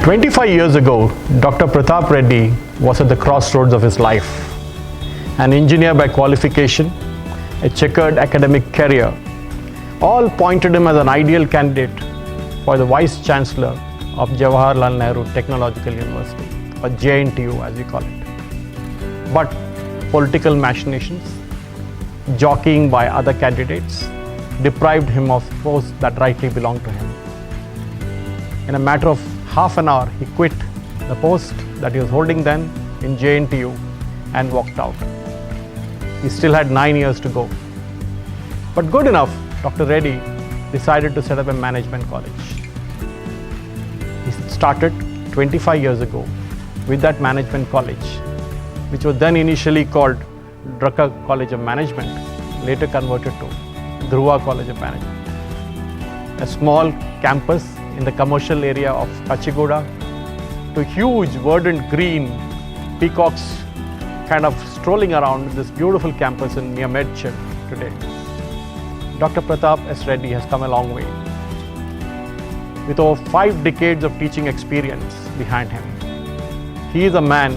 25 years ago, Dr. Pratap Reddy was at the crossroads of his life. An engineer by qualification, a checkered academic career, all pointed him as an ideal candidate for the Vice Chancellor of Jawaharlal Nehru Technological University, or JNTU as we call it. But political machinations, jockeying by other candidates, deprived him of posts that rightly belonged to him. In a matter of half an hour, he quit the post that he was holding then in JNTU and walked out. He still had 9 years to go. But good enough, Dr. Reddy decided to set up a management college. He started 25 years ago with that management college, which was then initially called Dhruva College of Management, later converted to Dhruva College of Management. A small campus in the commercial area of Kachigoda, to huge verdant green peacocks kind of strolling around this beautiful campus in near Medchil today. Dr. Pratap S. Reddy has come a long way. With over 5 decades of teaching experience behind him, he is a man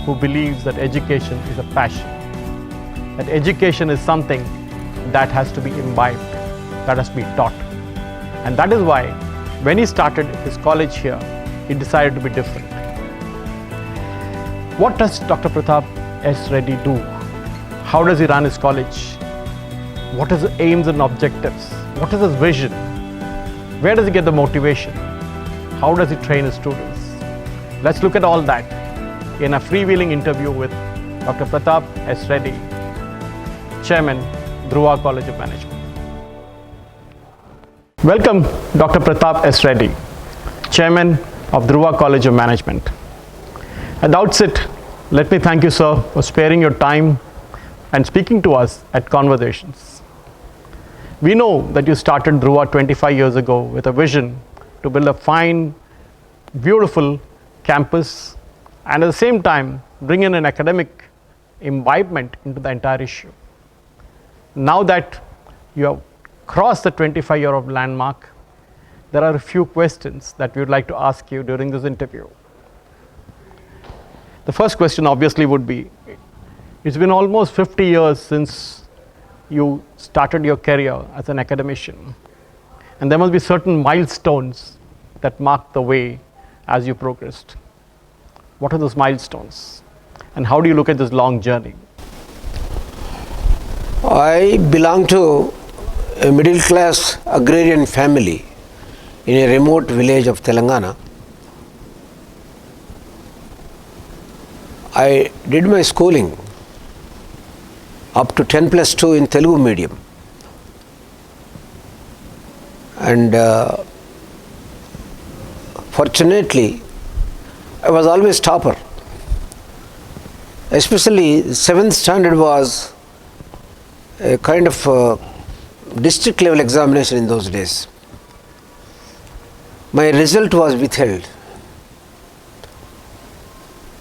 who believes that education is a passion, that education is something that has to be imbibed, that has to be taught. And that is why when he started his college here, he decided to be different. What does Dr. Pratap S. Reddy do? How does he run his college? What is his aims and objectives? What is his vision? Where does he get the motivation? How does he train his students? Let's look at all that in a freewheeling interview with Dr. Pratap S. Reddy, Chairman, Dhruva College of Management. Welcome, Dr. Pratap S. Reddy, Chairman of Dhruva College of Management. At the outset, let me thank you, sir, for sparing your time and speaking to us at Conversations. We know that you started Dhruva 25 years ago with a vision to build a fine, beautiful campus and at the same time bring in an academic imbibement into the entire issue. Now that you have crossed the 25-year-old landmark, there are a few questions that we would like to ask you during this interview. The first question obviously would be, it's been almost 50 years since you started your career as an academician, and there must be certain milestones that mark the way as you progressed. What are those milestones, and how do you look at this long journey? I belong to a middle class agrarian family in a remote village of Telangana. I did my schooling up to 10+2 in Telugu medium, and fortunately I was always topper. Especially 7th standard was a kind of district level examination in those days. My result was withheld,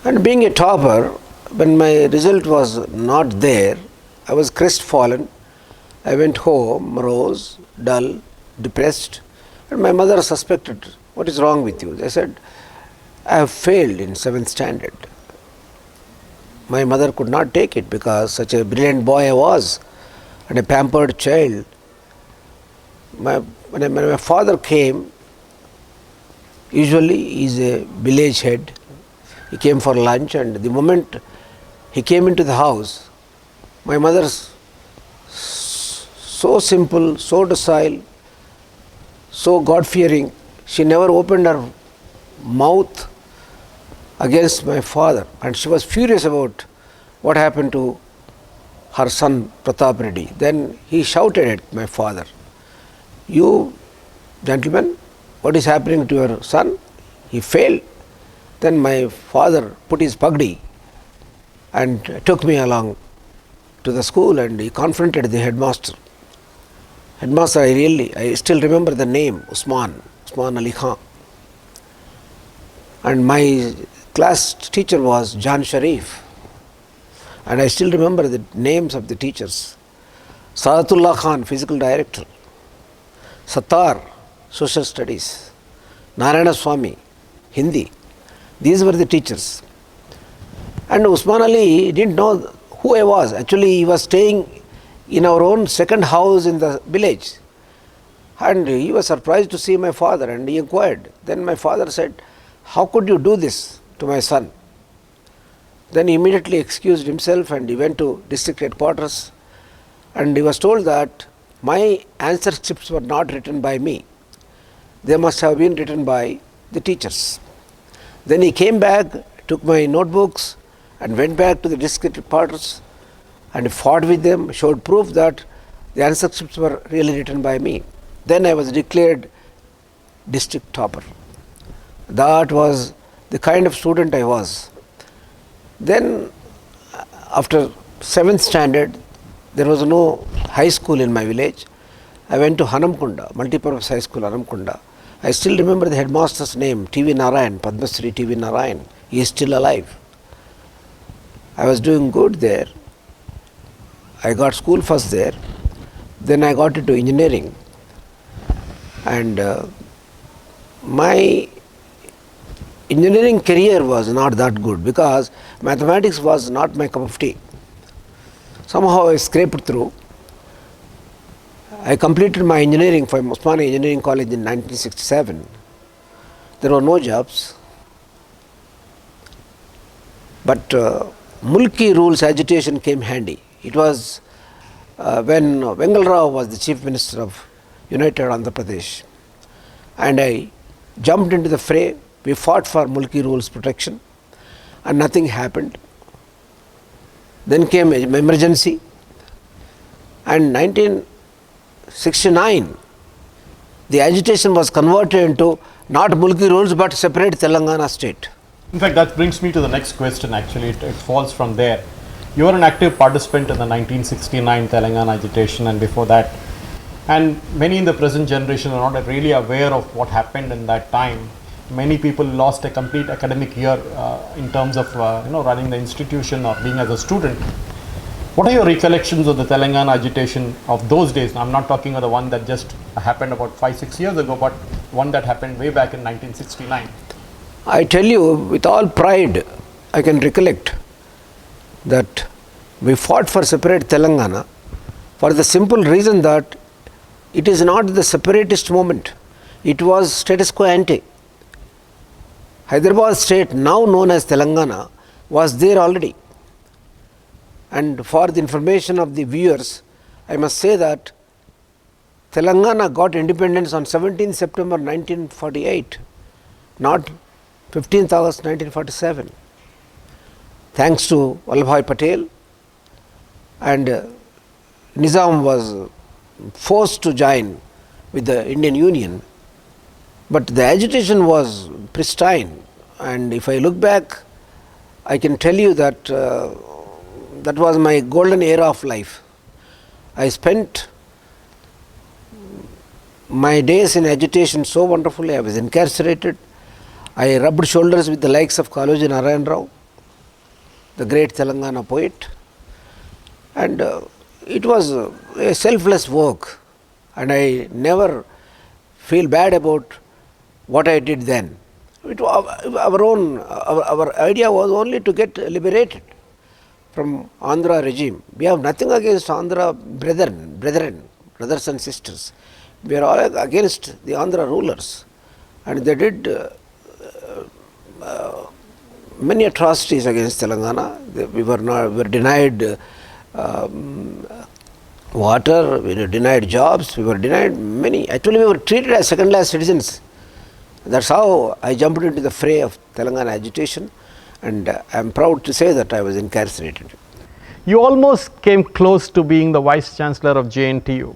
and being a topper, when my result was not there, I was crestfallen. I went home, morose, dull, depressed, and my mother suspected, "What is wrong with you?" I said, "I have failed in 7th standard." My mother could not take it because such a brilliant boy I was and a pampered child. When my father came, usually he is a village head. He came for lunch, and the moment he came into the house, my mother, so simple, so docile, so God-fearing, she never opened her mouth against my father, and she was furious about what happened to her son Pratap Reddy. Then he shouted at my father, "You gentlemen, what is happening to your son? He failed." Then my father put his pagdi and took me along to the school, and he confronted the headmaster. Headmaster, I still remember the name, Usman Ali Khan. And my class teacher was Jan Sharif. And I still remember the names of the teachers. Sadatullah Khan, physical director. Sattar, social studies. Narayana Swami, Hindi. These were the teachers. And Usman Ali didn't know who I was. Actually, he was staying in our own second house in the village. And he was surprised to see my father, and he inquired. Then my father said, "How could you do this to my son?" Then he immediately excused himself and he went to district headquarters, and he was told that my answer scripts were not written by me. They must have been written by the teachers. Then he came back, took my notebooks and went back to the district headquarters and fought with them, showed proof that the answer scripts were really written by me. Then I was declared district topper. That was the kind of student I was. Then after 7th standard, there was no high school in my village. I went to Hanamkunda, multipurpose high school Hanamkunda. I still remember the headmaster's name, T.V. Narayan, Padmasri T.V. Narayan. He is still alive. I was doing good there. I got school first there. Then I got into engineering. And my engineering career was not that good because mathematics was not my cup of tea. Somehow I scraped through. I completed my engineering from Osmania Engineering College in 1967. There were no jobs. But Mulki rules agitation came handy. It was when Vengal Rao was the Chief Minister of United Andhra Pradesh. And I jumped into the fray. We fought for Mulki rules protection and nothing happened. Then came emergency, and 1969 the agitation was converted into not Mulki rules but separate Telangana state. In fact, that brings me to the next question actually. It falls from there. You were an active participant in the 1969 Telangana agitation and before that. And many in the present generation are not really aware of what happened in that time. Many people lost a complete academic year in terms of running the institution or being as a student. What are your recollections of the Telangana agitation of those days? I'm not talking of the one that just happened about 5-6 years ago, but one that happened way back in 1969. I tell you with all pride, I can recollect that we fought for separate Telangana for the simple reason that it is not the separatist movement. It was status quo ante. Hyderabad state, now known as Telangana, was there already. And for the information of the viewers, I must say that Telangana got independence on 17 September 1948, not 15th August 1947. Thanks to Vallabhbhai Patel, and Nizam was forced to join with the Indian Union. But the agitation was pristine, and if I look back, I can tell you that that was my golden era of life. I spent my days in agitation so wonderfully. I was incarcerated. I rubbed shoulders with the likes of Kaloji Narayan Rao, the great Telangana poet, and it was a selfless work, and I never feel bad about what I did then. Our idea was only to get liberated from Andhra regime. We have nothing against Andhra brothers and sisters. We are all against the Andhra rulers, and they did many atrocities against Telangana. We were denied water, we were denied jobs, we were denied many. Actually, we were treated as second-class citizens. That's how I jumped into the fray of Telangana agitation, and I am proud to say that I was incarcerated. You almost came close to being the Vice Chancellor of JNTU,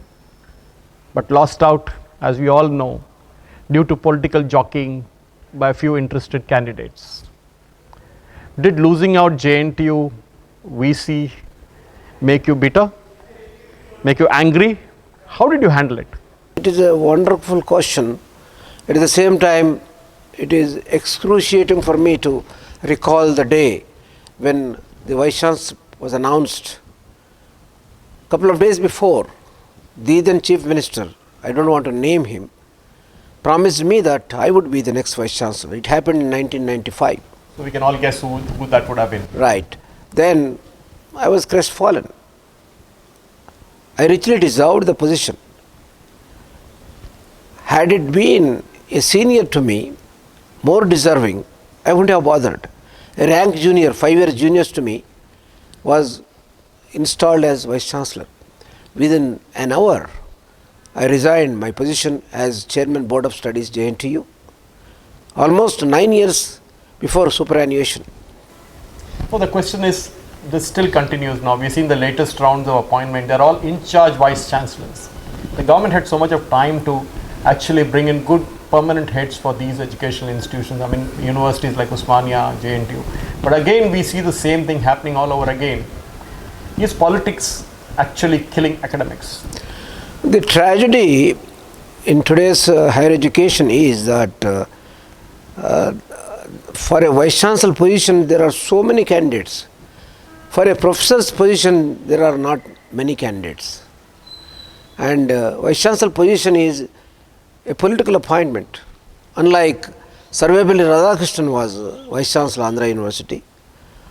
but lost out, as we all know, due to political jockeying by a few interested candidates. Did losing out JNTU VC make you bitter? Make you angry? How did you handle it? It is a wonderful question. At the same time, it is excruciating for me to recall the day when the Vice Chancellor was announced. A couple of days before, the then Chief Minister, I don't want to name him, promised me that I would be the next Vice Chancellor. It happened in 1995. So we can all guess who that would have been. Right. Then I was crestfallen. I richly deserved the position. Had it been a senior to me, more deserving, I wouldn't have bothered. A rank junior, 5 years juniors to me, was installed as Vice Chancellor. Within an hour, I resigned my position as Chairman Board of Studies, JNTU, almost 9 years before superannuation. So the question is, this still continues now. We've seen the latest rounds of appointment. They're all in-charge Vice Chancellors. The government had so much of time to actually bring in good permanent heads for these educational institutions. I mean, universities like Osmania, JNTU. But again, we see the same thing happening all over again. Is politics actually killing academics? The tragedy in today's higher education is that for a Vice Chancellor position, there are so many candidates. For a professor's position, there are not many candidates. And Vice Chancellor position is a political appointment. Unlike Sarvepalli Radhakrishnan was Vice Chancellor Andhra University,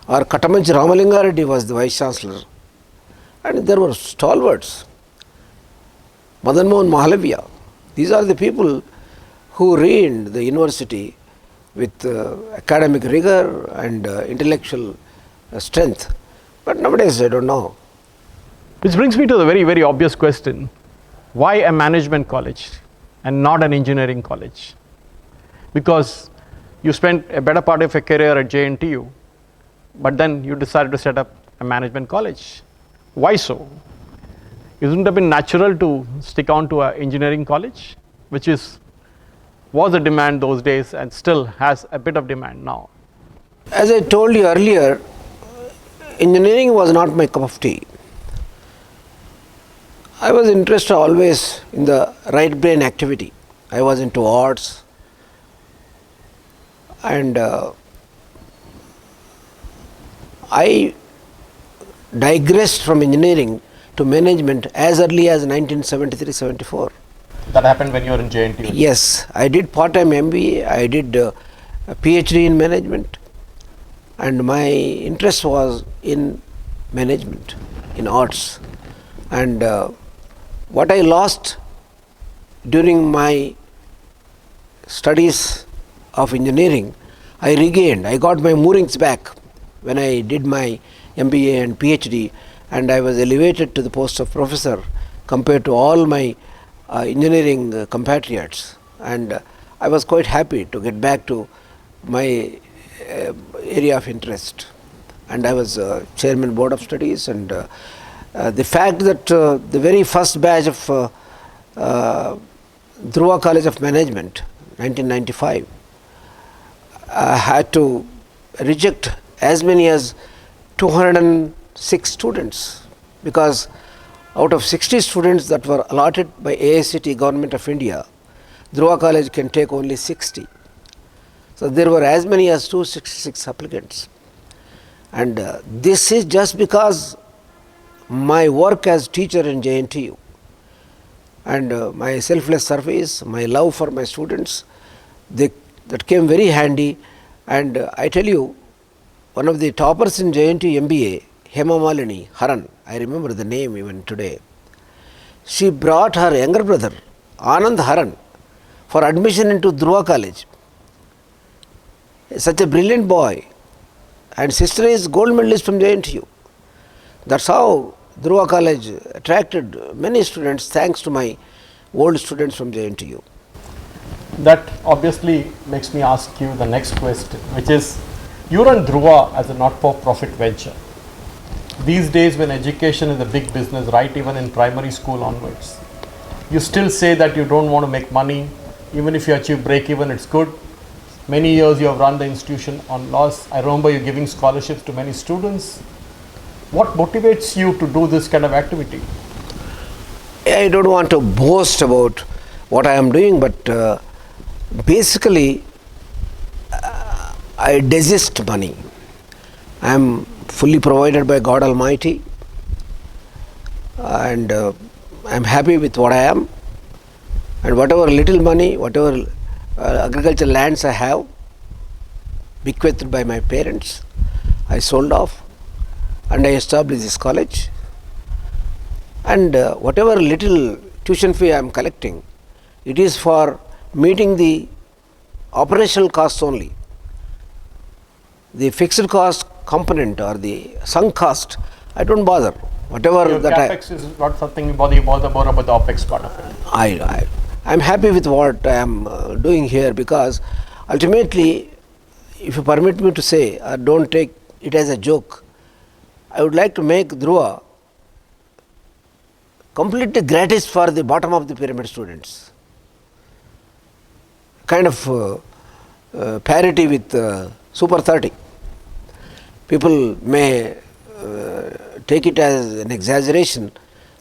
or Katamanchi Ramalingareddy was the Vice Chancellor. And there were stalwarts. Madan Mohan Mahalavya. These are the people who reigned the university with academic rigor and intellectual strength. But nowadays, I don't know. Which brings me to the very, very obvious question. Why a management college and not an engineering college? Because you spent a better part of your career at JNTU, but then you decided to set up a management college. Why so? Isn't it have been natural to stick on to an engineering college, which was a demand those days and still has a bit of demand now? As I told you earlier, engineering was not my cup of tea. I was interested always in the right brain activity. I was into arts, and I digressed from engineering to management as early as 1973-74. That happened when you were in JNTU? Yes, I did part-time MBA, I did a PhD in management, and my interest was in management, in arts. And what I lost during my studies of engineering, I regained. I got my moorings back when I did my MBA and PhD, and I was elevated to the post of professor compared to all my engineering compatriots. And I was quite happy to get back to my area of interest. And I was chairman board of studies, and the fact that the very first batch of Dhruva College of Management, 1995, had to reject as many as 206 students, because out of 60 students that were allotted by AICTE Government of India, Dhruva College can take only 60. So there were as many as 266 applicants. And this is just because my work as teacher in JNTU and my selfless service, my love for my students, that came very handy. And I tell you, one of the toppers in JNTU MBA, Hema Malini Haran, I remember the name even today, she brought her younger brother, Anand Haran, for admission into Dhruva College. Such a brilliant boy. And sister is gold medalist from JNTU. That's how Dhruva College attracted many students, thanks to my old students from JNTU. That obviously makes me ask you the next question, which is, you run Dhruva as a not-for-profit venture. These days when education is a big business, right, even in primary school onwards, you still say that you don't want to make money. Even if you achieve break-even, it's good. Many years you have run the institution on loss. I remember you giving scholarships to many students. What motivates you to do this kind of activity? I don't want to boast about what I am doing, but basically I desist money. I am fully provided by God And whatever little money, whatever agricultural lands I have, bequeathed by my parents, I sold off and I established this college. And whatever little tuition fee I am collecting, it is for meeting the operational costs only. The fixed cost component or the sunk cost, I don't bother. Whatever Your that capex is not something you bother more about the OPEX part of it. I am happy with what I am doing here, because ultimately, if you permit me to say, don't take it as a joke, I would like to make Dhruva completely gratis for the bottom of the pyramid students. Kind of parity with Super 30. People may take it as an exaggeration,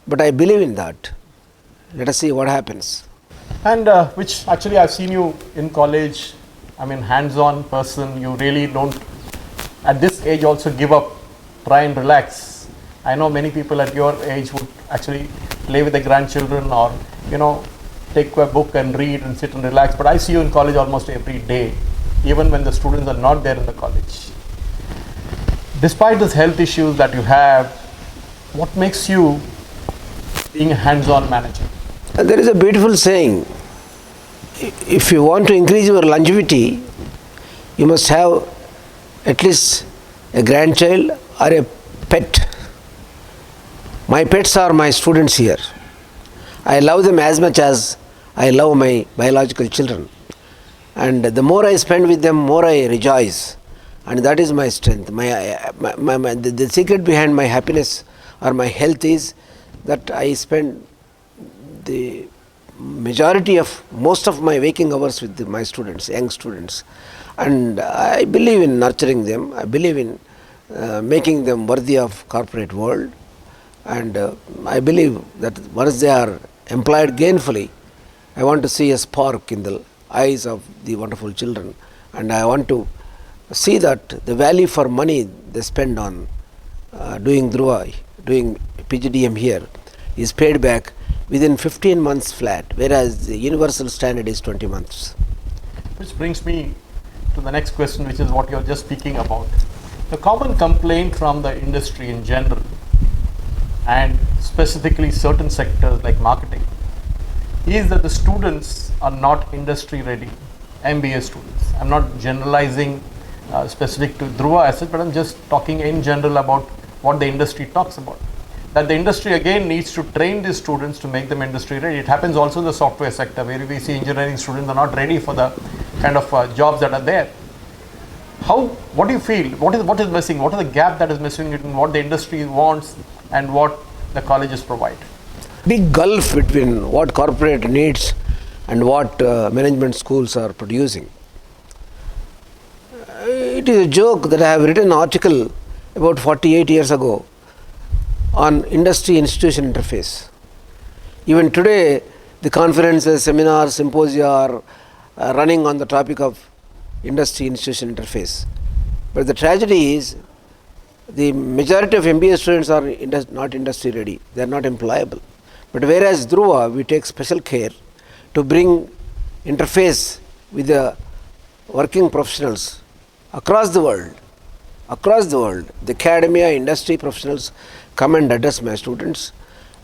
but I believe in that. Let us see what happens. And which actually I've seen you in college, I mean hands-on person, you really don't at this age also give up, try and relax. I know many people at your age would actually play with the grandchildren or take a book and read and sit and relax, but I see you in college almost every day, even when the students are not there in the college. Despite these health issues that you have, what makes you being a hands-on manager? There is a beautiful saying, if you want to increase your longevity, you must have at least a grandchild or a pet. My pets are my students here. I love them as much as I love my biological children. And the more I spend with them, more I rejoice. And that is my strength. The secret behind my happiness or my health is that I spend the majority of most of my waking hours with my students, young students. And I believe in nurturing them. I believe in making them worthy of corporate world. And I believe that once they are employed gainfully, I want to see a spark in the eyes of the wonderful children. And I want to see that the value for money they spend on doing Dhruva, doing PGDM here, is paid back within 15 months flat, whereas the universal standard is 20 months. Which brings me to the next question, which is what you're just speaking about. The common complaint from the industry in general, and specifically certain sectors like marketing, is that the students are not industry ready, MBA students. I'm not generalizing specific to Dhruva as such, but I'm just talking in general about what the industry talks about. That the industry again needs to train these students to make them industry ready. It happens also in the software sector, where we see engineering students are not ready for the kind of jobs that are there. What do you feel? What is missing? What is the gap that is missing between what the industry wants and what the colleges provide? Big gulf between what corporate needs and what management schools are producing. It is a joke that I have written an article about 48 years ago on industry-institution interface. Even today, the conferences, seminars, symposia are running on the topic of industry-institution interface. But the tragedy is, the majority of MBA students are not industry ready. They are not employable. But whereas Dhruva, we take special care to bring interface with the working professionals across the world. The academia, industry professionals come and address my students,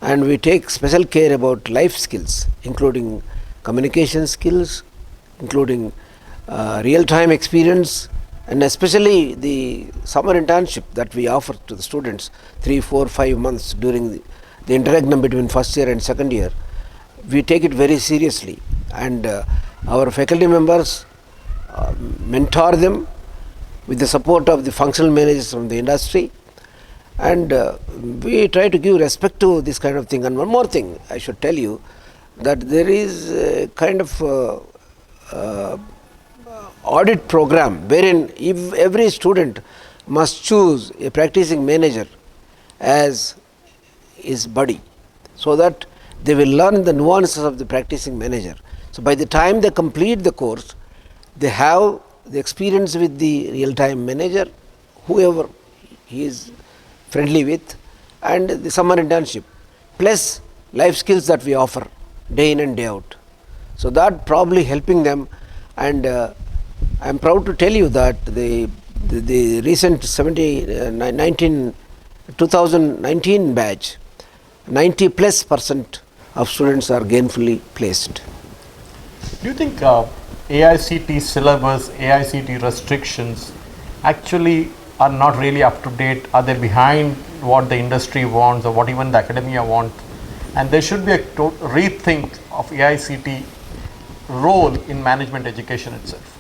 and we take special care about life skills, including communication skills, including real-time experience, and especially the summer internship that we offer to the students 3, 4, 5 months during the interregnum between first year and second year. We take it very seriously, and our faculty members mentor them with the support of the functional managers from the industry, and we try to give respect to this kind of thing. And one more thing I should tell you, that there is a kind of audit program wherein if every student must choose a practicing manager as his buddy, so that they will learn the nuances of the practicing manager. So by the time they complete the course, they have the experience with the real-time manager, whoever he is friendly with, and the summer internship, plus life skills that we offer day in and day out. So that probably helping them, and I am proud to tell you that the recent 2019 batch, 90+% of students are gainfully placed. Do you think AICT syllabus, AICT restrictions actually are not really up to date? Are they behind what the industry wants or what even the academia wants? And there should be a rethink of AICT role in management education itself.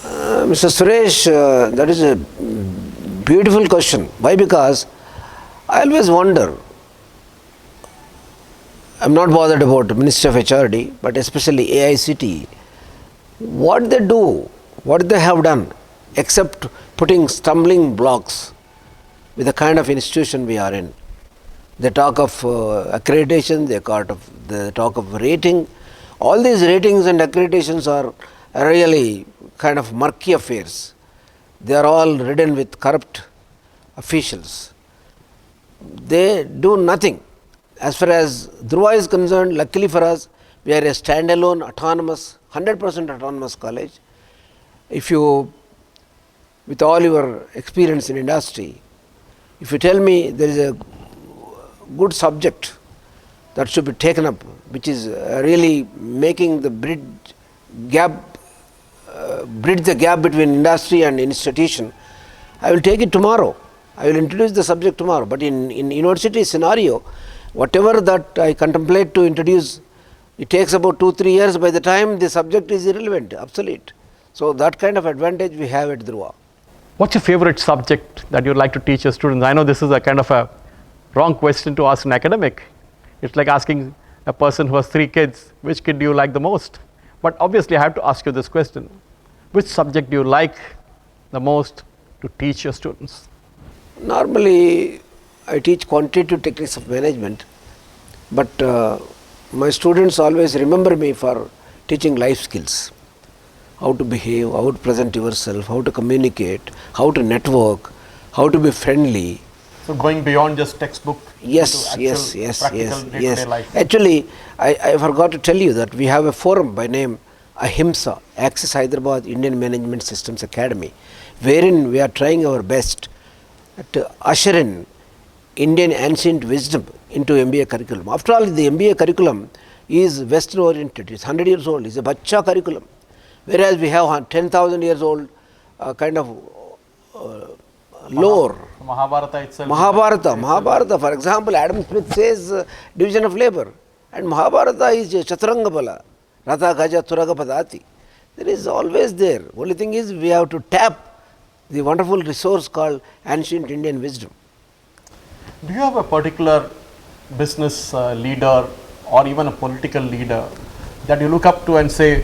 Mr. Suresh, that is a beautiful question. Why? Because I always wonder. I'm not bothered about Ministry of HRD, but especially AICT. What they do, what they have done, except putting stumbling blocks with the kind of institution we are in. They talk of accreditation, they talk of rating. All these ratings and accreditations are really kind of murky affairs. They are all ridden with corrupt officials. They do nothing. As far as Dhruva is concerned, luckily for us, we are a standalone, autonomous, 100% autonomous college. If you, with all your experience in industry, if you tell me there is a good subject that should be taken up, which is really making the bridge the gap between industry and institution, I will take it tomorrow. I will introduce the subject tomorrow. But in university scenario, whatever that I contemplate to introduce, it takes about 2-3 years. By the time the subject is irrelevant, obsolete. So that kind of advantage we have at Dhruva. What's your favorite subject that you'd like to teach your students? I know this is a kind of a wrong question to ask an academic. It's like asking a person who has 3 kids, which kid do you like the most? But obviously I have to ask you this question. Which subject do you like the most to teach your students? Normally, I teach quantitative techniques of management, but my students always remember me for teaching life skills. How to behave, how to present yourself, how to communicate, how to network, how to be friendly. So going beyond just textbook. Yes. Day-to-day life. Actually, I forgot to tell you that we have a forum by name Ahimsa, Access Hyderabad Indian Management Systems Academy, wherein we are trying our best to usher in Indian ancient wisdom into MBA curriculum. After all, the MBA curriculum is Western oriented. It's 100 years old. It's a bacha curriculum. Whereas we have 10,000 years old kind of lore. Mahabharata itself. Mahabharata, for example, Adam Smith says division of labor. And Mahabharata is Chaturanga Bala. Ratha Gaja Turaga Padati. There is always there. Only thing is we have to tap the wonderful resource called ancient Indian wisdom. Do you have a particular business leader or even a political leader that you look up to and say,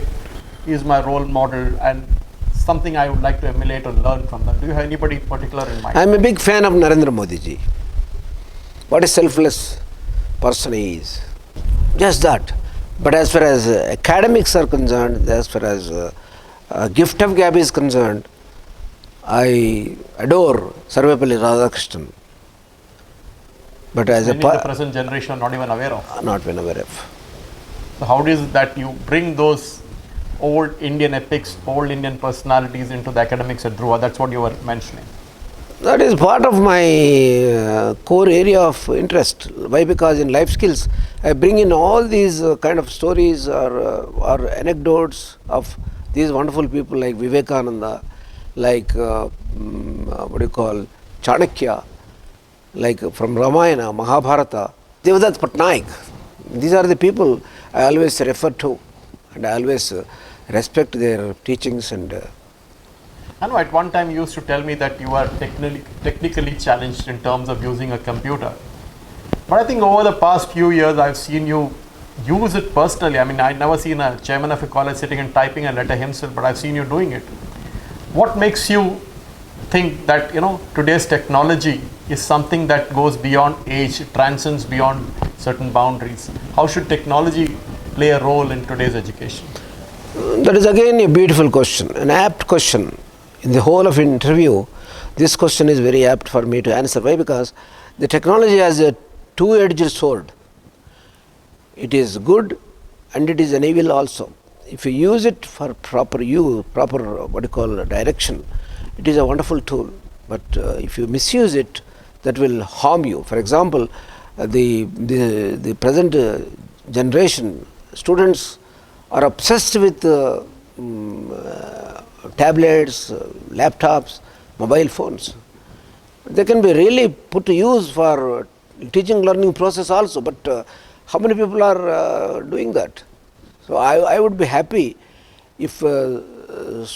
he is my role model and something I would like to emulate or learn from them? Do you have anybody particular in mind? I am a big fan of Narendra Modi ji. What a selfless person he is. Just that. But as far as academics are concerned, as far as gift of gab is concerned, I adore Sarvepalli Radhakrishnan. But as many in the present generation are not even aware of. Not been aware of. So how is it that you bring those old Indian epics, old Indian personalities into the academics at Dhruva? That's what you were mentioning. That is part of my core area of interest. Why? Because in life skills, I bring in all these kind of stories or anecdotes of these wonderful people like Vivekananda, like Chanakya, like from Ramayana, Mahabharata, Devdutt Patnaik. These are the people I always refer to, and I always respect their teachings. And I know at one time you used to tell me that you are technically challenged in terms of using a computer. But I think over the past few years I've seen you use it personally. I mean, I've never seen a chairman of a college sitting and typing a letter himself, but I've seen you doing it. What makes you think that, today's technology is something that goes beyond age, transcends beyond certain boundaries? How should technology play a role in today's education? That is again a beautiful question, an apt question. In the whole of interview, this question is very apt for me to answer. Why? Because the technology has a two-edged sword. It is good and it is an evil also. If you use it for proper direction, it is a wonderful tool. But if you misuse it, that will harm you. For example, the present generation students are obsessed with tablets, laptops, mobile phones. They can be really put to use for teaching learning process also, but how many people are doing that? So I would be happy if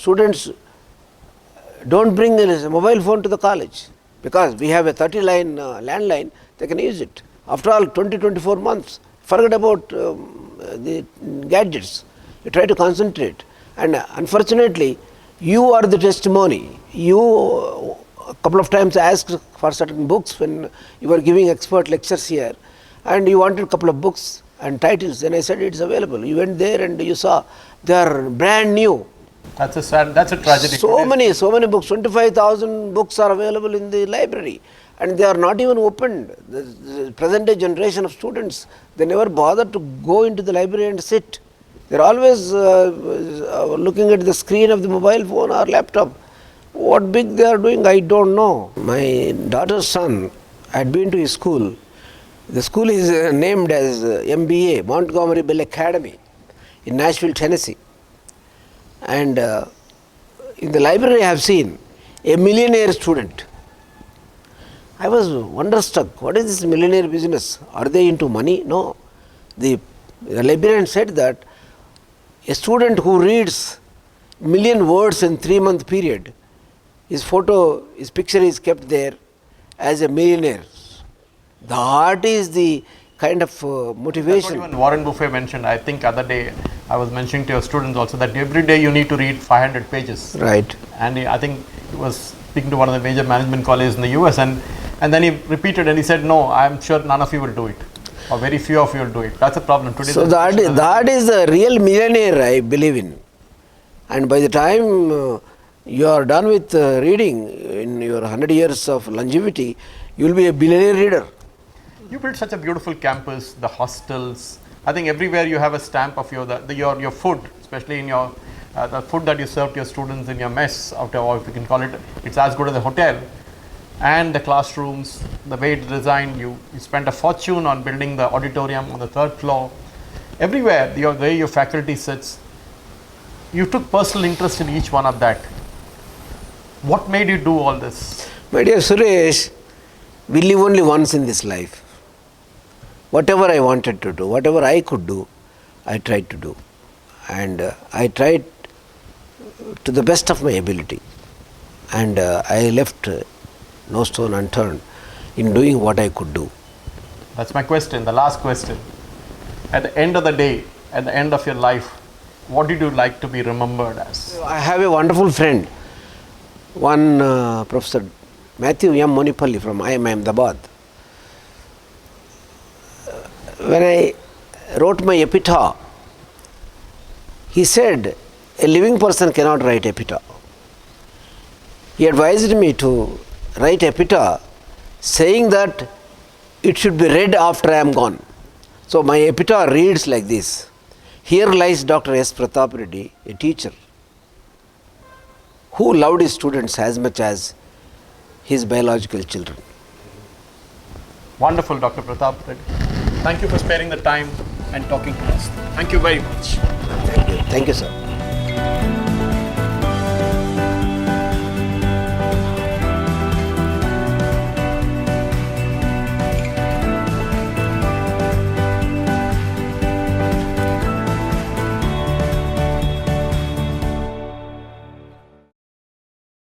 students don't bring a mobile phone to the college, because we have a 30-line landline, they can use it. After all, 24 months, forget about the gadgets. You try to concentrate. And unfortunately, you are the testimony. You a couple of times asked for certain books when you were giving expert lectures here, and you wanted a couple of books and titles. Then I said it's available. You went there and you saw they are brand new. That's a tragedy. So many books, 25,000 books are available in the library, and they are not even opened. The present day generation of students, they never bother to go into the library and sit. They are always looking at the screen of the mobile phone or laptop. What big they are doing, I don't know. My daughter's son had been to his school. The school is named as MBA, Montgomery Bell Academy, in Nashville, Tennessee. And in the library I have seen a millionaire student. I was wonderstruck. What is this millionaire business? Are they into money? No. The librarian said that a student who reads million words in 3-month period, his picture is kept there as a millionaire. That is the kind of motivation. That's what even Warren Buffett mentioned. I think other day I was mentioning to your students also that every day you need to read 500 pages. Right. And I think he was speaking to one of the major management colleges in the US, and then he repeated and he said, no, I'm sure none of you will do it, or very few of you will do it. That's a problem today. So that is the real millionaire I believe in. And by the time you are done with reading in your 100 years of longevity, you will be a billionaire reader. You built such a beautiful campus, the hostels. I think everywhere you have a stamp of your food, especially in your the food that you serve to your students in your mess, or if you can call it, it's as good as a hotel. And the classrooms, the way it's designed, you spent a fortune on building the auditorium on the 3rd floor. Everywhere, the way your faculty sits, you took personal interest in each one of that. What made you do all this? My dear Suresh, we live only once in this life. Whatever I wanted to do, whatever I could do, I tried to do. And I tried to the best of my ability. And I left no stone unturned in doing what I could do. That's my question, the last question. At the end of the day, at the end of your life, what did you like to be remembered as? I have a wonderful friend, one Professor Matthew M. Monipalli from IIM Ahmedabad. When I wrote my epitaph, he said, a living person cannot write epitaph. He advised me to write epitaph saying that it should be read after I am gone. So my epitaph reads like this: here lies Dr. S. Pratap Reddy, a teacher who loved his students as much as his biological children. Wonderful, Dr. Pratap Reddy. Thank you for sparing the time and talking to us. Thank you very much. Thank you. Thank you, sir.